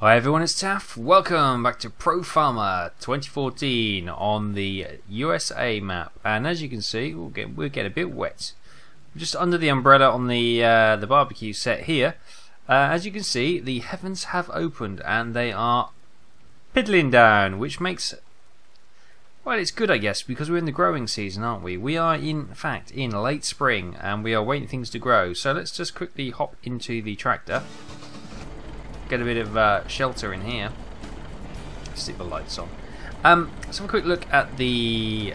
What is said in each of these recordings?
Hi everyone, it's Taff. Welcome back to Pro Farmer 2014 on the USA map. And as you can see, we'll get a bit wet. We're just under the umbrella on the barbecue set here. As you can see, the heavens have opened and they are piddling down, which makes, well, it's good I guess, because we're in the growing season, aren't we? We are in fact in late spring and we are waiting things to grow. So let's just quickly hop into the tractor. Get a bit of shelter in here. Stick the lights on. Let's have a quick look at the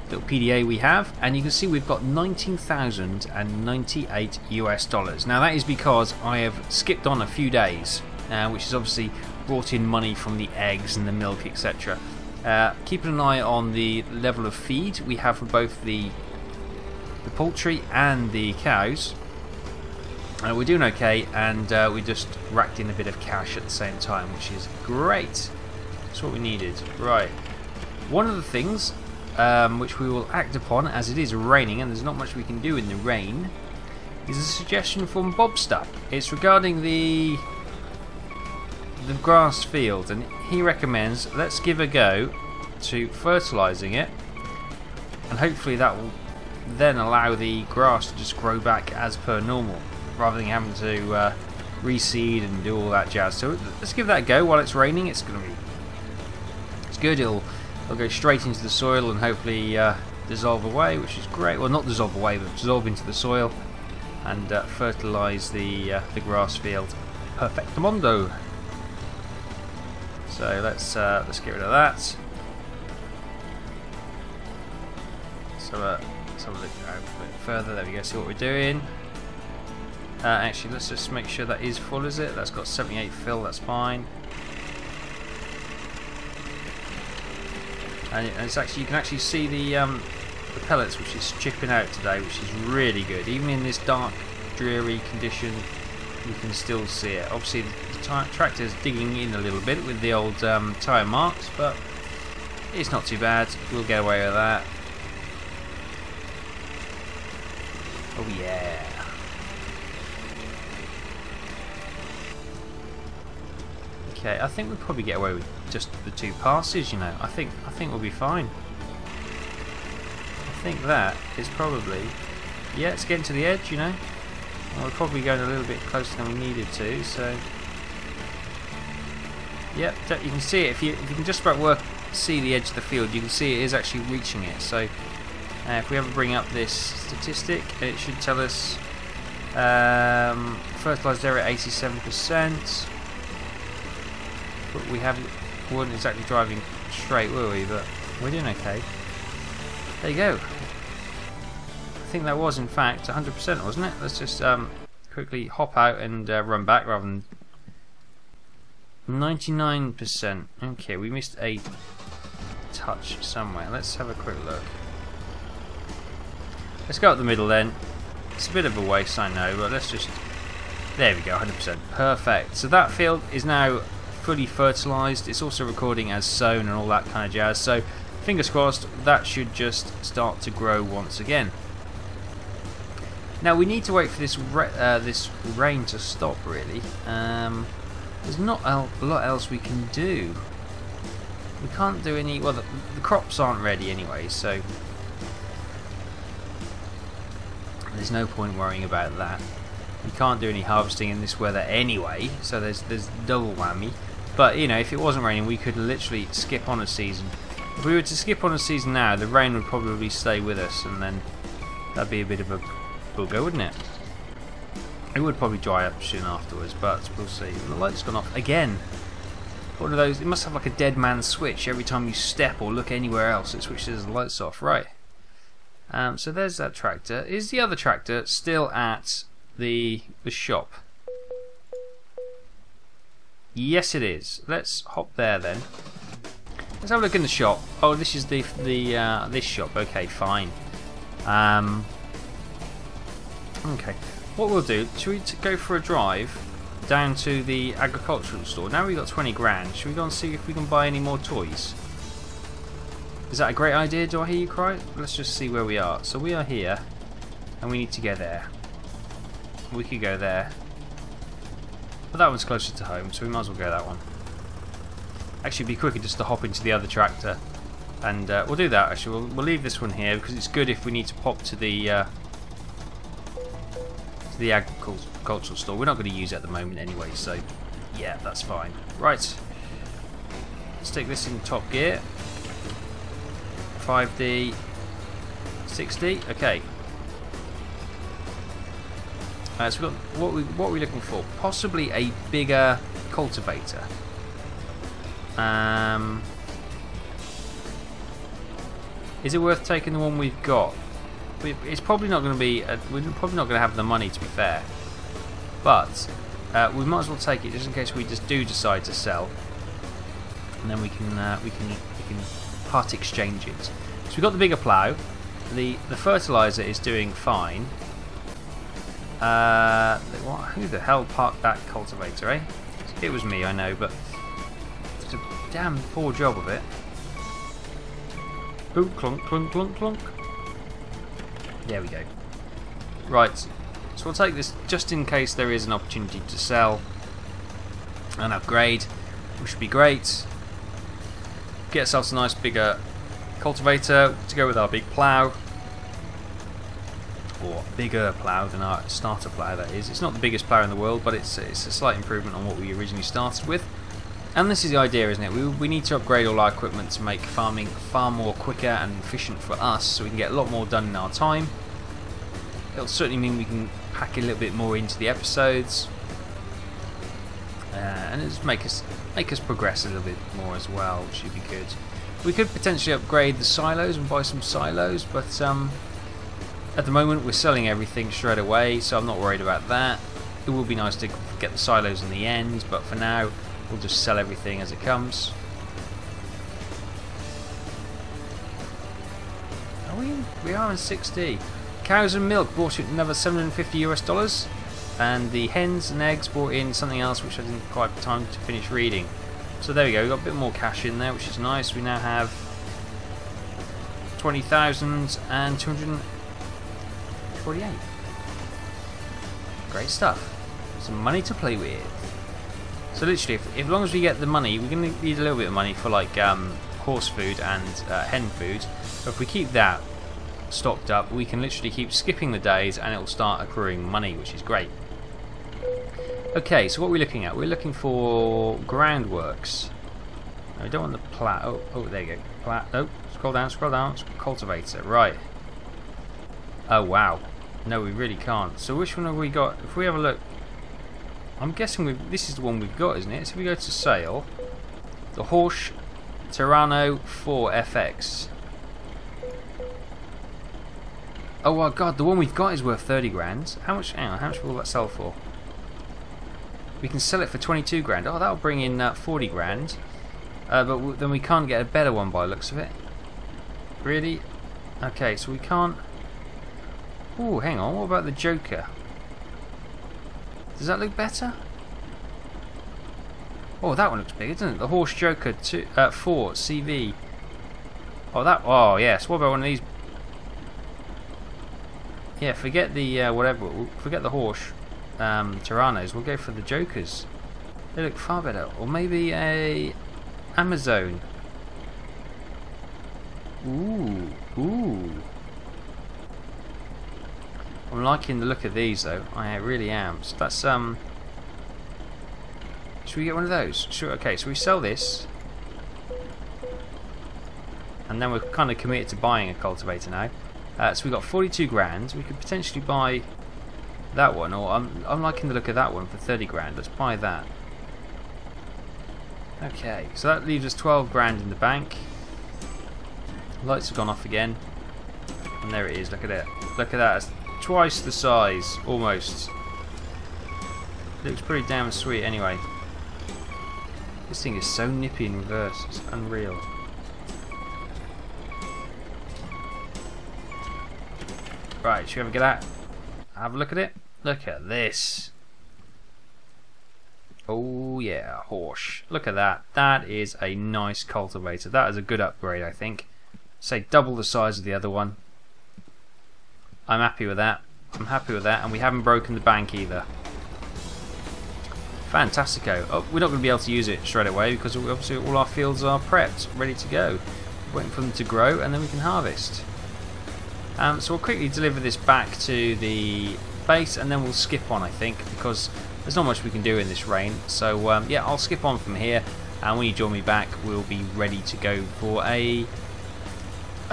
little PDA we have, and you can see we've got 19,098 US dollars. Now that is because I have skipped on a few days, which has obviously brought in money from the eggs and the milk, etc. Keeping an eye on the level of feed we have for both the poultry and the cows. We're doing okay, and we just racked in a bit of cash at the same time, which is great. That's what we needed. Right. One of the things which we will act upon, as it is raining and there's not much we can do in the rain, is a suggestion from Bobster. It's regarding the grass field, and he recommends let's give a go to fertilising it, and hopefully that will then allow the grass to just grow back as per normal, rather than having to reseed and do all that jazz. So let's give that a go while it's raining. It's good. It'll go straight into the soil and hopefully dissolve away, which is great. Well, not dissolve away, but dissolve into the soil and fertilise the grass field. Perfectamundo. So let's get rid of that. So let's have a look a bit further. There we go. See what we're doing. Actually, let's just make sure that is full, is it? That's got 78 fill, that's fine. And it's actually, you can actually see the pellets which is chipping out today, which is really good. Even in this dark, dreary condition, you can still see it. Obviously, the tractor's digging in a little bit with the old tyre marks, but it's not too bad. We'll get away with that. Oh yeah. Okay, I think we'll probably get away with just the 2 passes, you know. I think we'll be fine. I think that is probably, yeah, it's getting to the edge, you know. And we're probably going a little bit closer than we needed to, so yep, you can see it. If you can just about see the edge of the field, you can see it is actually reaching it. So if we ever bring up this statistic, it should tell us fertilised area 87%. But we weren't exactly driving straight, were we? But we're doing okay. There you go. I think that was in fact 100%, wasn't it? Let's just quickly hop out and run back rather than 99%. Okay, we missed a touch somewhere. Let's have a quick look. Let's go up the middle then. It's a bit of a waste, I know, but let's just. There we go, 100%. Perfect. So that field is now fully fertilised. It's also recording as sown and all that kind of jazz, so fingers crossed that should just start to grow once again. Now we need to wait for this rain to stop, really. There's not a lot else we can do. We can't do any, well, the crops aren't ready anyway, so there's no point worrying about that. We can't do any harvesting in this weather anyway, so there's double whammy. But you know, if it wasn't raining, we could literally skip on a season. If we were to skip on a season now, the rain would probably stay with us, and then that'd be a bit of a bugger, wouldn't it? It would probably dry up soon afterwards, but we'll see. And the light's gone off again. One of those. It must have like a dead man switch. Every time you step or look anywhere else, it switches the lights off. Right. So there's that tractor. Is the other tractor still at the shop? Yes, it is. Let's hop there then. Let's have a look in the shop. Oh, this is this shop. Okay, fine. Okay. What we'll do? Should we go for a drive down to the agricultural store? Now we've got 20 grand. Should we go and see if we can buy any more toys? Is that a great idea? Do I hear you cry? Let's just see where we are. So we are here, and we need to go there. We could go there. But that one's closer to home, so we might as well go that one. Actually, it'd be quicker just to hop into the other tractor. And we'll do that, actually. We'll leave this one here, because it's good if we need to pop to the agricultural store. We're not going to use it at the moment anyway, so yeah, that's fine. Right. Let's take this in top gear. 5D, 60. Okay. So we've got what are we looking for? Possibly a bigger cultivator. Is it worth taking the one we've got? It's probably not going to be. We're probably not going to have the money, to be fair. But we might as well take it just in case we just do decide to sell, and then we can part exchange it. So we've got the bigger plough. The fertilizer is doing fine. Who the hell parked that cultivator, eh? It was me, I know, but it's a damn poor job of it. Ooh, clunk, clunk, clunk, clunk. There we go. Right, so we'll take this just in case there is an opportunity to sell and upgrade, which would be great. Get ourselves a nice bigger cultivator to go with our big plough. Or bigger plough than our starter plough, that is. It's not the biggest plough in the world, but it's a slight improvement on what we originally started with. And this is the idea, isn't it? We need to upgrade all our equipment to make farming far more quicker and efficient for us, so we can get a lot more done in our time. It'll certainly mean we can pack a little bit more into the episodes, and it'll just make us progress a little bit more as well, which should be good. We could potentially upgrade the silos and buy some silos, but at the moment we're selling everything straight away, so I'm not worried about that. It will be nice to get the silos in the end, but for now we'll just sell everything as it comes. Are we? We are in 60. Cows and milk brought in another $750 US, and the hens and eggs brought in something else which I didn't quite have time to finish reading. So there we go. We've got a bit more cash in there, which is nice. We now have 20,248. Great stuff. Some money to play with. So literally, if long as we get the money, we're going to need a little bit of money for like horse food and hen food. But if we keep that stocked up, we can literally keep skipping the days and it will start accruing money, which is great. Okay, so what are we looking at? We're looking for groundworks. No, we don't want the plough. Oh, there you go. Plough. Oh, scroll down, scroll down. Cultivator, right. Oh, wow. No, we really can't. So which one have we got? If we have a look, I'm guessing this is the one we've got, isn't it? So if we go to sale, the Horsch Terrano 4FX. Oh my god, the one we've got is worth 30 grand. How much? Hang on, how much will that sell for? We can sell it for 22 grand. Oh, that'll bring in 40 grand. But then we can't get a better one by the looks of it. Really? Okay, so we can't. Oh, hang on. What about the Joker? Does that look better? Oh, that one looks big, doesn't it? The Horsch Joker 4 CV. Oh, that. Oh, yes. What about one of these? Yeah, forget the whatever. Forget the Horsch Tyrannos. We'll go for the Jokers. They look far better. Or maybe a Amazon. Ooh, ooh. I'm liking the look of these though. I really am. So that's should we get one of those? Sure. Okay, so we sell this, and then we're kind of committed to buying a cultivator now. So we got 42 grand. We could potentially buy that one, or I'm liking the look of that one for 30 grand. Let's buy that. Okay, so that leaves us 12 grand in the bank. Lights have gone off again, and there it is. Look at it. Look at that. It's twice the size, almost. Looks pretty damn sweet anyway. This thing is so nippy in reverse, it's unreal. Right, should we have a get at? Have a look at it? Look at this. Oh yeah, Horsch. Look at that. That is a nice cultivator. That is a good upgrade, I think. Say double the size of the other one. I'm happy with that. I'm happy with that, and we haven't broken the bank either. Fantastico. Oh, we're not going to be able to use it straight away because obviously all our fields are prepped, ready to go. Waiting for them to grow and then we can harvest. So we'll quickly deliver this back to the base and then we'll skip on, I think, because there's not much we can do in this rain. So yeah, I'll skip on from here, and when you join me back we'll be ready to go for a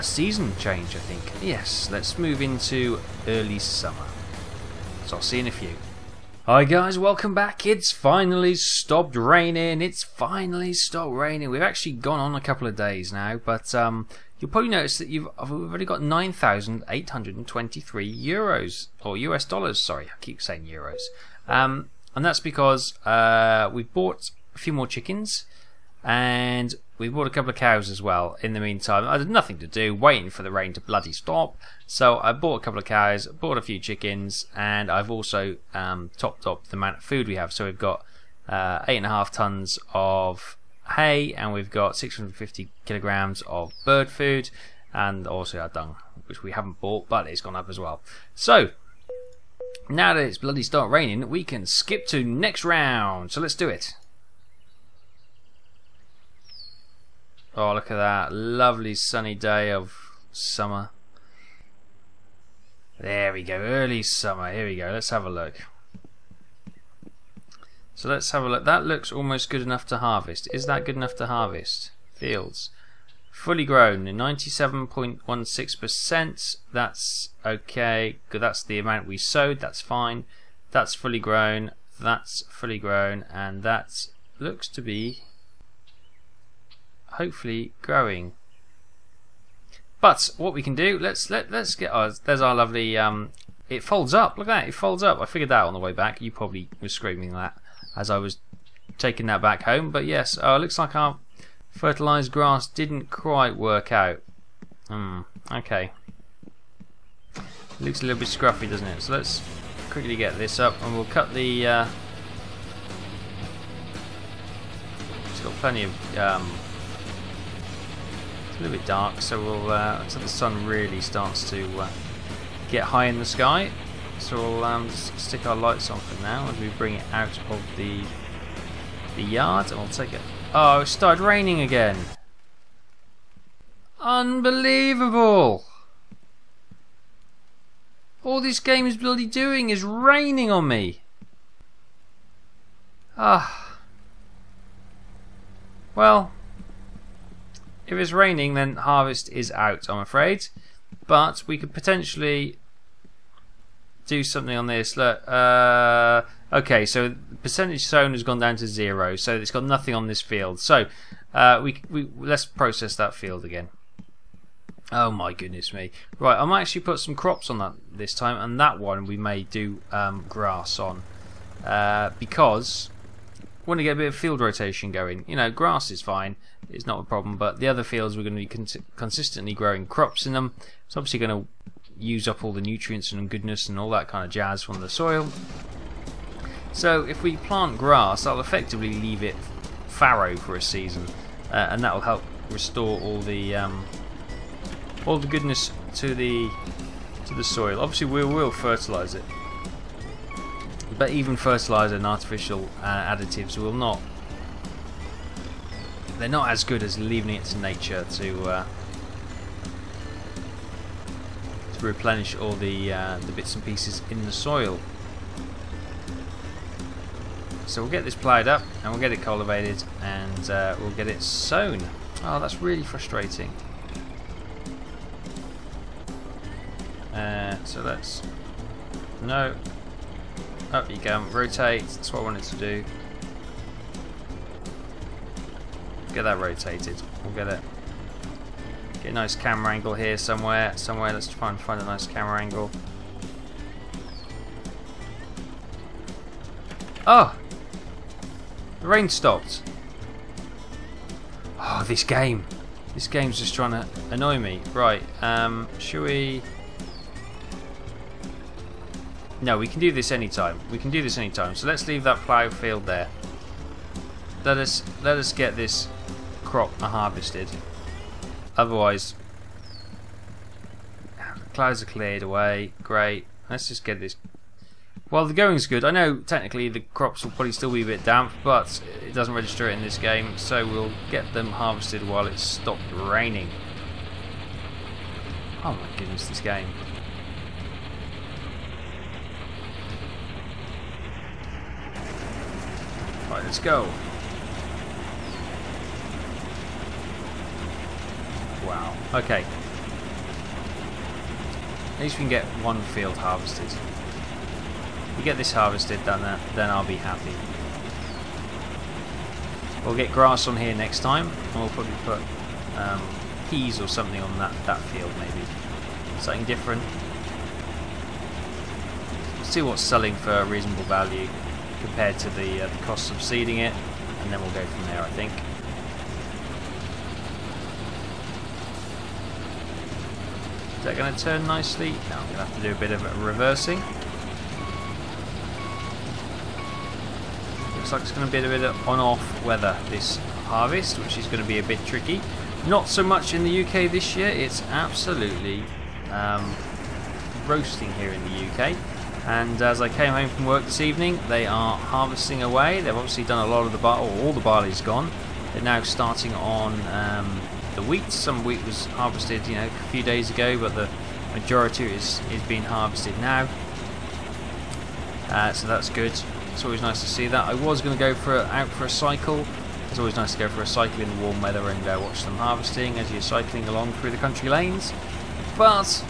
season change, I think. Yes, let's move into early summer. So I'll see you in a few. Hi guys, welcome back. It's finally stopped raining. We've actually gone on a couple of days now, but you'll probably notice that we've already got 9,823 euros, or US dollars, sorry, I keep saying euros. And that's because we bought a few more chickens, and we bought a couple of cows as well in the meantime. I had nothing to do, waiting for the rain to bloody stop. So I bought a couple of cows, bought a few chickens, and I've also topped up the amount of food we have. So we've got 8.5 tons of hay, and we've got 650 kilograms of bird food, and also our dung, which we haven't bought, but it's gone up as well. So now that it's bloody start raining, we can skip to next round. So let's do it. Oh, look at that lovely sunny day of summer. There we go, early summer. Here we go, let's have a look. So let's have a look. That looks almost good enough to harvest. Is that good enough to harvest? Fields. Fully grown, 97.16%. That's okay. Good. That's the amount we sowed. That's fine. That's fully grown. That's fully grown. And that looks to be hopefully growing. But what we can do, let's get there's our lovely it folds up. Look at that, it folds up. I figured that out on the way back. You probably were screaming that as I was taking that back home. But yes, it looks like our fertilized grass didn't quite work out. Okay. It looks a little bit scruffy, doesn't it? So let's quickly get this up and we'll cut the it's got plenty of it's a little bit dark, so we'll until the sun really starts to get high in the sky. So we'll just stick our lights on for now as we bring it out of the yard, and we'll take it. Oh, it started raining again! Unbelievable! All this game is bloody doing is raining on me. Well, if it's raining, then harvest is out, I'm afraid. But we could potentially do something on this. Look, okay, so the percentage sown has gone down to 0, so it's got nothing on this field. So let's process that field again. Oh my goodness me! Right, I might actually put some crops on that this time, and that one we may do grass on because we want to get a bit of field rotation going. You know, grass is fine. It's not a problem, but the other fields we're going to be consistently growing crops in them. It's obviously going to use up all the nutrients and goodness and all that kind of jazz from the soil. So if we plant grass, that'll effectively leave it fallow for a season, and that will help restore all the goodness to the soil. Obviously, we will fertilise it, but even fertiliser and artificial additives will not. They're not as good as leaving it to nature to replenish all the bits and pieces in the soil. So we'll get this ploughed up and we'll get it cultivated and we'll get it sown. Oh, that's really frustrating. So let's no. Up you go. Rotate. That's what I wanted to do. Get that rotated. We'll get it. Get a nice camera angle here somewhere. Let's try and find a nice camera angle. Oh! The rain stopped. Oh, this game. This game's just trying to annoy me. Right, should we... No, we can do this anytime. So let's leave that plough field there. Let us get this crop harvested. Otherwise, the clouds are cleared away. Great. Let's just get this Well, the going's good. I know technically the crops will probably still be a bit damp, but it doesn't register it in this game, so we'll get them harvested while it's stopped raining. Oh my goodness, this game. Right, let's go. Wow. Okay. At least we can get one field harvested. If we get this harvested, then I'll be happy. We'll get grass on here next time, and we'll probably put peas or something on that field, maybe. Something different. We'll see what's selling for a reasonable value compared to the costs of seeding it, and then we'll go from there, I think. Is that going to turn nicely? No, I'm going to have to do a bit of reversing. Looks like it's going to be a bit of on-off weather this harvest, which is going to be a bit tricky. Not so much in the UK this year. It's absolutely roasting here in the UK. And as I came home from work this evening, they are harvesting away. They've obviously done a lot of the barley, or all the barley's gone. They're now starting on the wheat. Some wheat was harvested, you know, a few days ago, but the majority is being harvested now. So that's good. It's always nice to see that. I was going to go out for a cycle. It's always nice to go for a cycle in the warm weather and watch them harvesting as you're cycling along through the country lanes. But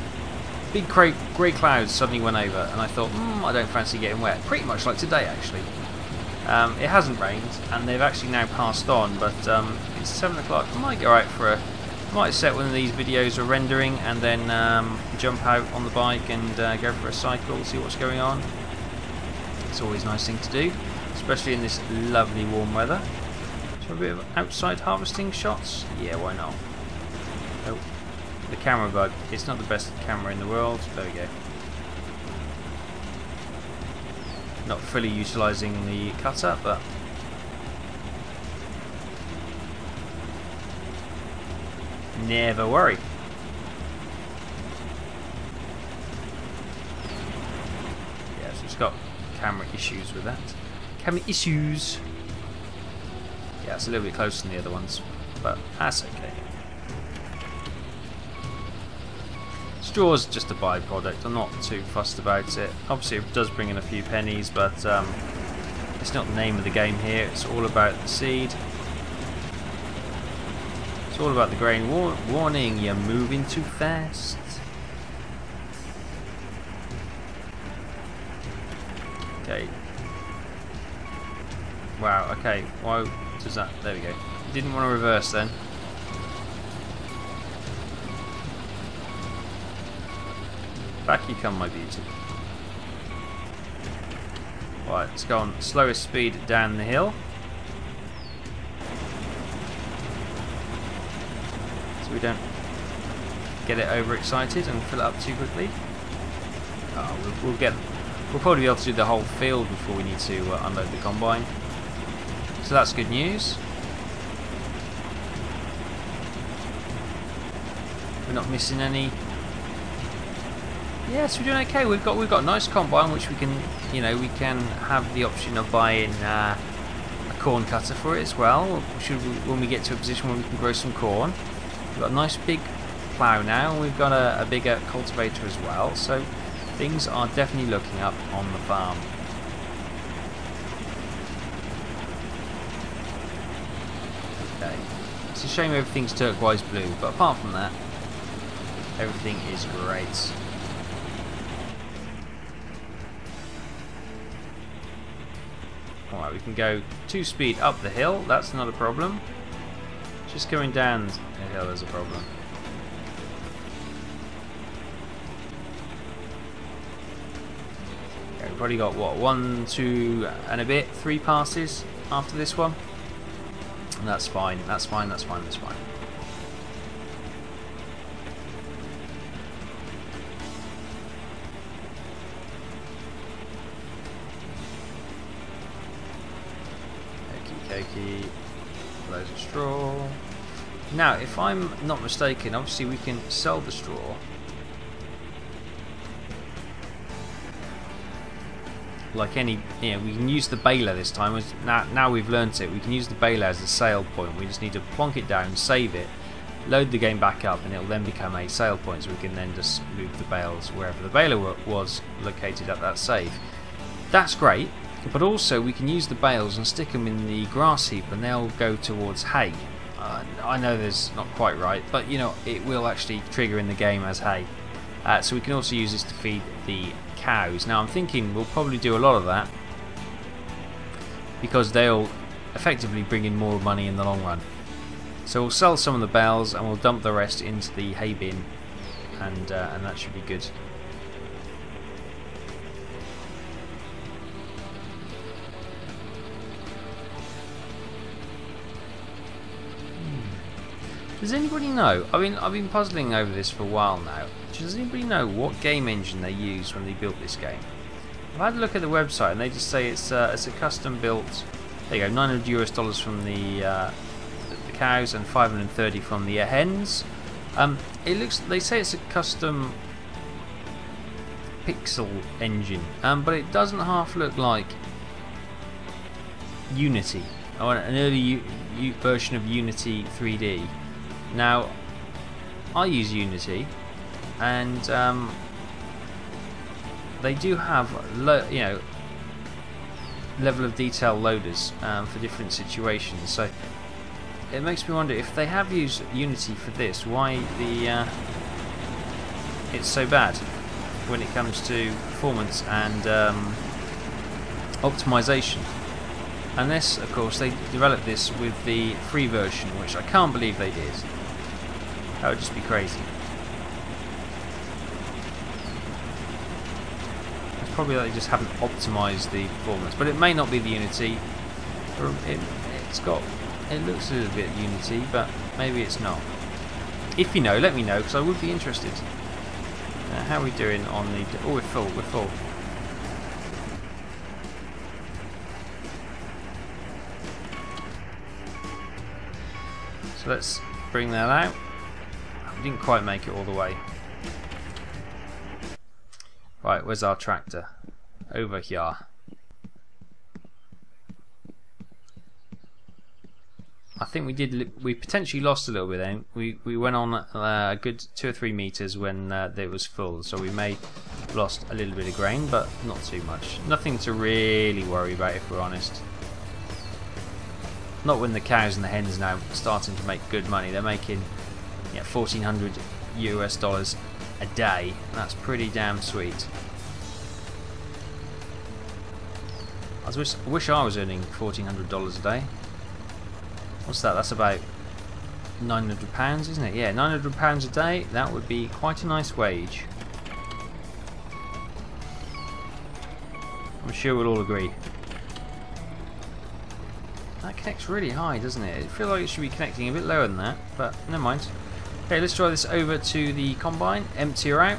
big grey clouds suddenly went over, and I thought, I don't fancy getting wet. Pretty much like today, actually. It hasn't rained, and they've actually now passed on, but it's 7 o'clock. I might go out for a... I might set one of these videos of rendering and then jump out on the bike and go for a cycle, see what's going on. It's always a nice thing to do, especially in this lovely warm weather. So a bit of outside harvesting shots? Yeah, why not? Oh, the camera bug. It's not the best camera in the world. There we go. Not fully utilising the cutter, but never worry. Yes, it's got camera issues with that. Camera issues. Yeah, it's a little bit closer than the other ones, but that's okay. Straw's just a byproduct. I'm not too fussed about it. Obviously it does bring in a few pennies, but it's not the name of the game here. It's all about the seed. It's all about the grain. Warning, you're moving too fast. Okay. Wow, okay. Why does that... There we go. Didn't want to reverse then. Back you come, my beauty. Right, let's go on slowest speed down the hill. So we don't get it overexcited and fill it up too quickly. Oh, we'll probably be able to do the whole field before we need to unload the combine. So that's good news. We're not missing any. Yes, we're doing okay. We've got a nice combine which we can, you know, we can have the option of buying a corn cutter for it as well. When we get to a position where we can grow some corn. We've got a nice big plough now, and we've got a bigger cultivator as well. So things are definitely looking up on the farm. Okay, it's a shame everything's turquoise blue, but apart from that, everything is great. Alright, we can go 2 speed up the hill, that's not a problem. Just going down the hill is a problem. Okay, we've already got what, 1, 2 and a bit, 3 passes after this one. And that's fine, that's fine, that's fine, that's fine. Loads of straw. Now, if I'm not mistaken, obviously we can sell the straw. like any, we can use the baler this time. Now we've learnt it. We can use the baler as a sale point. We just need to plonk it down, save it, load the game back up, and it will then become a sale point. So we can then just move the bales wherever the baler was located at that save. That's great. But also we can use the bales and stick them in the grass heap, and they'll go towards hay. I know that's not quite right, but it will actually trigger in the game as hay. So we can also use this to feed the cows. Now I'm thinking we'll probably do a lot of that because they'll effectively bring in more money in the long run. So we'll sell some of the bales and we'll dump the rest into the hay bin, and that should be good. Does anybody know? I've been puzzling over this for a while now. Does anybody know what game engine they used when they built this game? I've had a look at the website and they just say it's a custom built. There you go, $900 from the cows and 530 from the hens. They say it's a custom pixel engine, but it doesn't half look like Unity, or an early version of Unity 3D. Now, I use Unity, and they do have level of detail loaders for different situations. So it makes me wonder if they have used Unity for this, why it's so bad when it comes to performance and optimization. Unless, of course, they developed this with the free version, which I can't believe they did. That would just be crazy. It's probably that they just haven't optimized the performance, but it may not be the Unity. It looks a little bit Unity, but maybe it's not. If you know, let me know, because I would be interested. How are we doing on the? Oh, we're full. We're full. So let's bring that out. We didn't quite make it all the way. Right, where's our tractor? Over here. I think we potentially lost a little bit then. We went on a good 2 or 3 meters when it was full, so we may have lost a little bit of grain, but not too much. Nothing to really worry about, if we're honest. Not when the cows and the hens now starting to make good money. They're making $1,400 a day. That's pretty damn sweet. I wish I was earning $1,400 a day. What's that? That's about £900, isn't it? Yeah, £900 a day. That would be quite a nice wage. I'm sure we'll all agree. That connects really high, doesn't it? I feel like it should be connecting a bit lower than that, but never mind. Okay, let's drive this over to the combine, empty her out,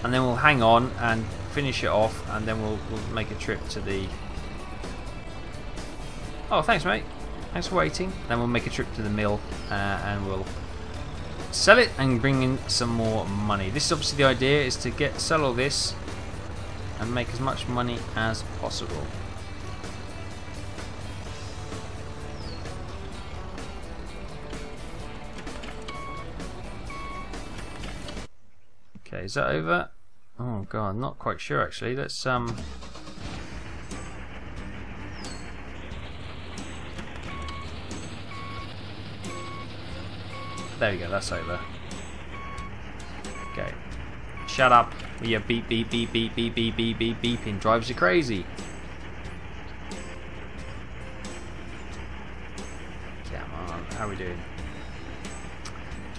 and then we'll hang on and finish it off, and then we'll make a trip to the... Oh, thanks mate, thanks for waiting. Then we'll make a trip to the mill and we'll sell it and bring in some more money. This is obviously the idea, is to sell all this and make as much money as possible. Okay, is that over? Oh god, I'm not quite sure actually. Let's there we go, that's over. Okay. Shut up. Yeah, beep beep beep beep beep beep beep beep beeping drives you crazy. Come on, how are we doing?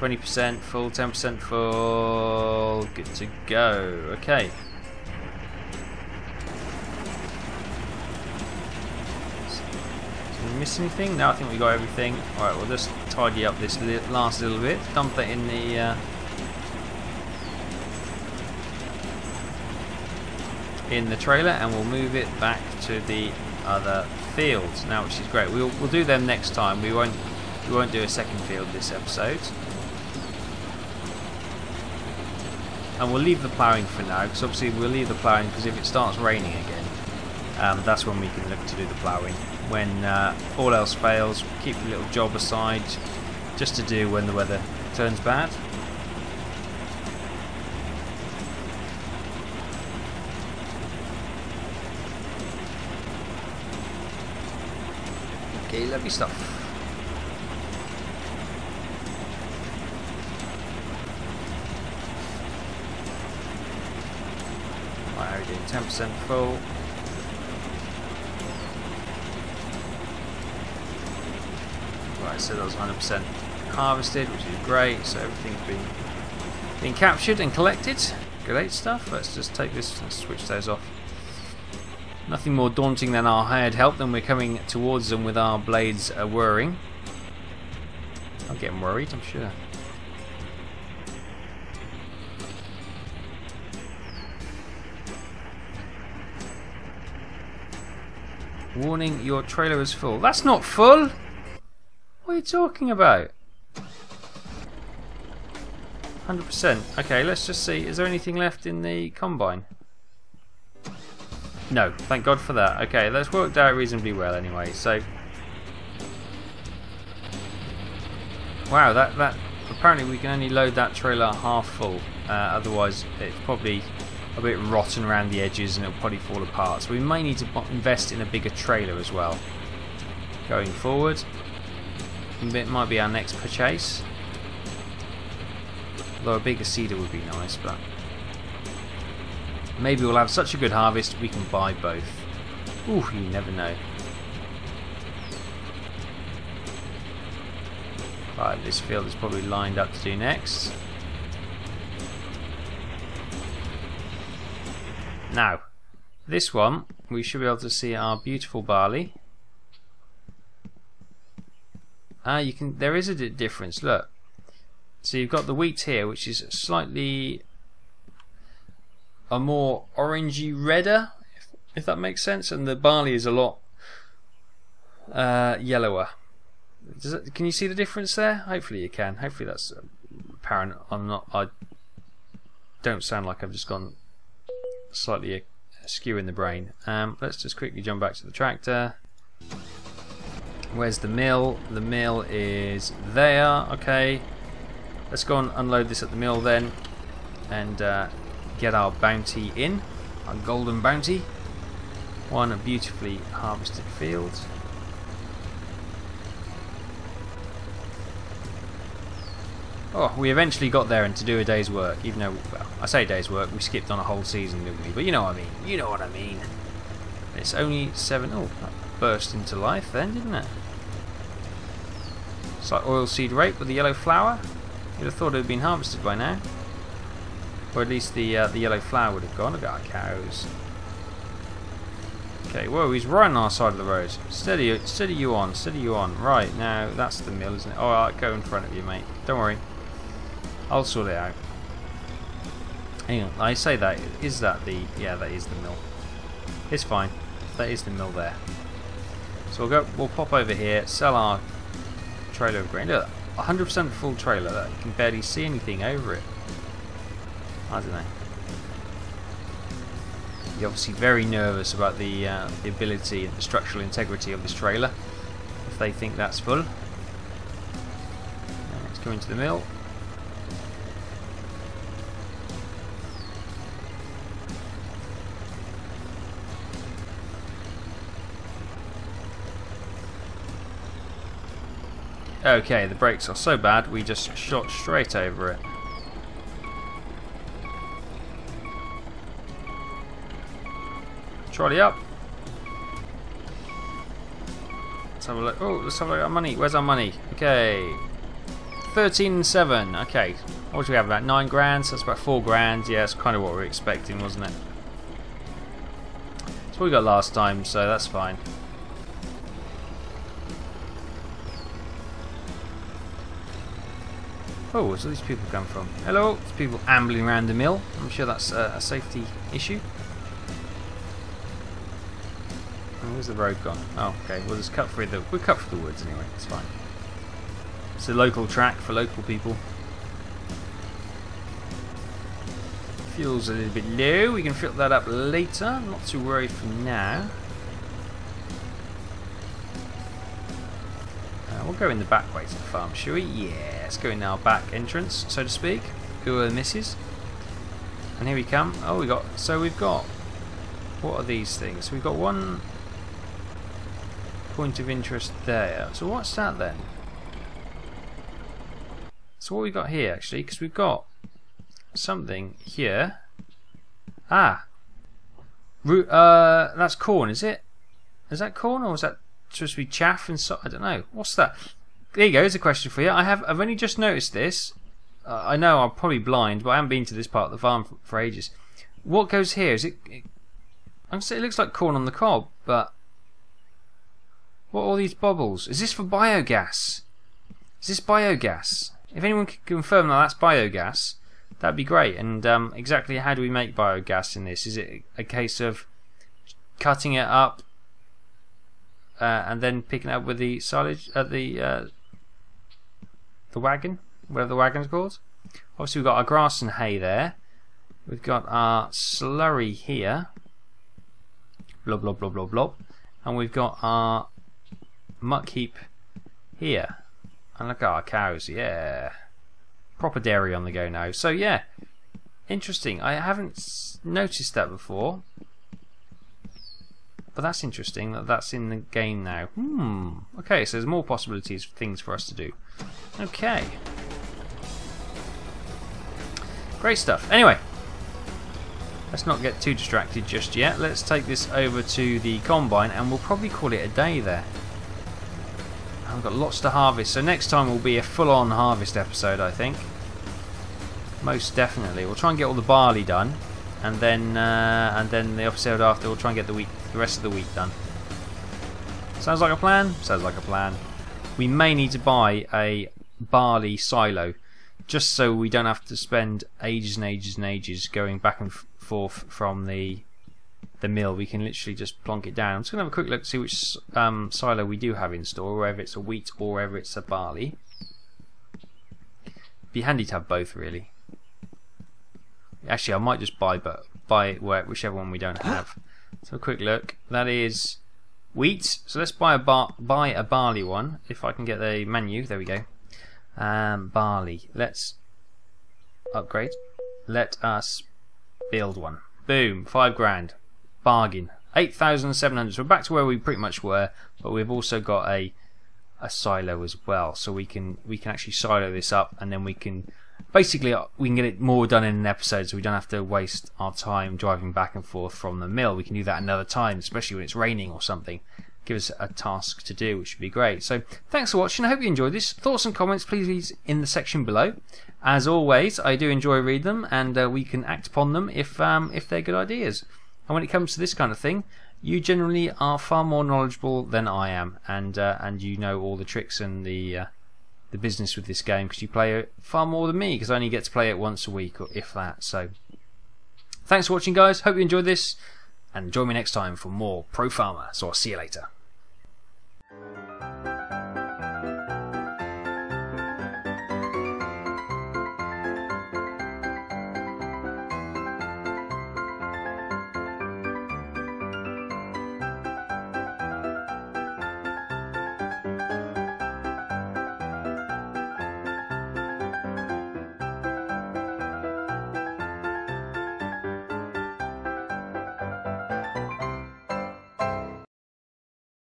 20% full, 10% full, good to go. Okay. Did we miss anything? No, I think we got everything. Alright, we'll just tidy up this last little bit, dump that in the trailer, and we'll move it back to the other fields now, which is great. We'll do them next time. We won't do a second field this episode. and we'll leave the ploughing for now, because obviously we'll leave the ploughing because if it starts raining again, that's when we can look to do the ploughing. When all else fails, keep a little job aside just to do when the weather turns bad. Okay, lovely stuff. Right, how are we doing? 10% full. Right, so that was 100% harvested, which is great. So everything's been captured and collected. Great stuff. Let's just take this and switch those off. Nothing more daunting than our hired help than we're coming towards them with our blades whirring. I'm getting worried, I'm sure. Warning, your trailer is full. That's not full! What are you talking about? 100%. Okay, let's just see. Is there anything left in the combine? No, thank God for that. Okay, that's worked out reasonably well anyway. So, wow, that apparently we can only load that trailer half full. Otherwise, it's probably a bit rotten around the edges and it'll probably fall apart. So we may need to invest in a bigger trailer as well going forward. It might be our next purchase. Although a bigger seeder would be nice, but maybe we'll have such a good harvest we can buy both. Ooh, you never know. Right, this field is probably lined up to do next. Now, this one, we should be able to see our beautiful barley. You can. There is a difference. Look. So you've got the wheat here, which is slightly a more orangey redder, if that makes sense, and the barley is a lot yellower. Can you see the difference there? Hopefully you can. Hopefully that's apparent. I don't sound like I've just gone slightly askew in the brain. Let's just quickly jump back to the tractor. Where's the mill? The mill is there. Okay. Let's go and unload this at the mill then, and get our bounty in, our golden bounty. One beautifully harvested field. Oh, we eventually got there and to do a day's work, even though, well, I say day's work, we skipped on a whole season, didn't we? But you know what I mean. You know what I mean. It's only 7. Oh, that burst into life then, didn't it? It's like oilseed rape with the yellow flower. You'd have thought it had been harvested by now. Or at least the yellow flower would have gone. Look at our cows. Okay, whoa, he's right on our side of the road. Steady you on, steady you on. Right, now that's the mill, isn't it? Alright, go in front of you, mate. Don't worry. I'll sort it out. Hang on, I say that. Is that the... Yeah, that is the mill. It's fine. That is the mill there. So we'll pop over here, sell our trailer of grain. Look, 100% full trailer. That you can barely see anything over it. I don't know. You're obviously very nervous about the ability and the structural integrity of this trailer. If they think that's full. Let's go into the mill. Okay, the brakes are so bad we just shot straight over it. Trolley up. Let's have a look. Oh, let's have a look at our money. Where's our money? Okay. 13 and 7. Okay. What do we have? About 9 grand? So that's about 4 grand. Yeah, that's kind of what we were expecting, wasn't it? That's what we got last time, so that's fine. Oh, where's all these people come from? Hello, there's people ambling around the mill. I'm sure that's a safety issue. Oh, where's the road gone? Oh, okay. We'll just cut through the. We'll cut through the woods anyway. It's fine. It's a local track for local people. Fuel's a little bit low. We can fill that up later. Not too worried for now. We'll go in the back way to the farm, shall we? Yeah, let's go in our back entrance, so to speak. Who are the misses? And here we come. Oh, we've got. What are these things? We've got one point of interest there. So what's that then? So what we got here actually, because we've got something here. Ah, that's corn, is it? Is that corn or is that supposed to be chaff and so? I don't know. What's that? There you go. Here's a question for you. I've only just noticed this. I know I'm probably blind, but I haven't been to this part of the farm for ages. What goes here? Is it? It looks like corn on the cob, but what are all these bubbles? Is this for biogas? Is this biogas? If anyone can confirm that that's biogas, that'd be great. And exactly how do we make biogas in this? Is it a case of cutting it up and then picking it up with the silage at the wagon, whatever the wagon's called? Obviously we've got our grass and hay there. We've got our slurry here. Blob, blob, blob, blob, blob. And we've got our muck heap here. And look at our cows, yeah. Proper dairy on the go now. So yeah, interesting. I haven't noticed that before. But that's interesting that that's in the game now. Okay, so there's more possibilities for things for us to do. Okay. Great stuff. Anyway, let's not get too distracted just yet. Let's take this over to the combine and we'll probably call it a day there. I've got lots to harvest, so next time will be a full-on harvest episode, I think. Most definitely. We'll try and get all the barley done, and then the episode after we'll try and get the rest of the wheat done. Sounds like a plan? Sounds like a plan. We may need to buy a barley silo, just so we don't have to spend ages and ages and ages going back and forth from the mill. We can literally just plonk it down. I'm just going to have a quick look to see which silo we do have in store, whether it's a wheat or whether it's a barley. Be handy to have both, really. Actually, I might just buy whichever one we don't have. So a quick look. That is wheat. So let's buy a barley one. If I can get the menu, there we go. Barley. Let's upgrade. Let us build one. Boom. 5 grand. Bargain. 8,700. So we're back to where we pretty much were, but we've also got a silo as well. So we can actually silo this up, and then we can basically we can get it more done in an episode, so we don't have to waste our time driving back and forth from the mill. We can do that another time, especially when it's raining or something. Give us a task to do, which would be great. So thanks for watching. I hope you enjoyed this. Thoughts and comments, please, in the section below. As always, I do enjoy reading them, and we can act upon them if they're good ideas. And when it comes to this kind of thing, you generally are far more knowledgeable than I am, and you know all the tricks and the business with this game, because you play it far more than me, because I only get to play it once a week, or if that. So thanks for watching, guys. Hope you enjoyed this, and join me next time for more Pro Farmer. So I'll see you later.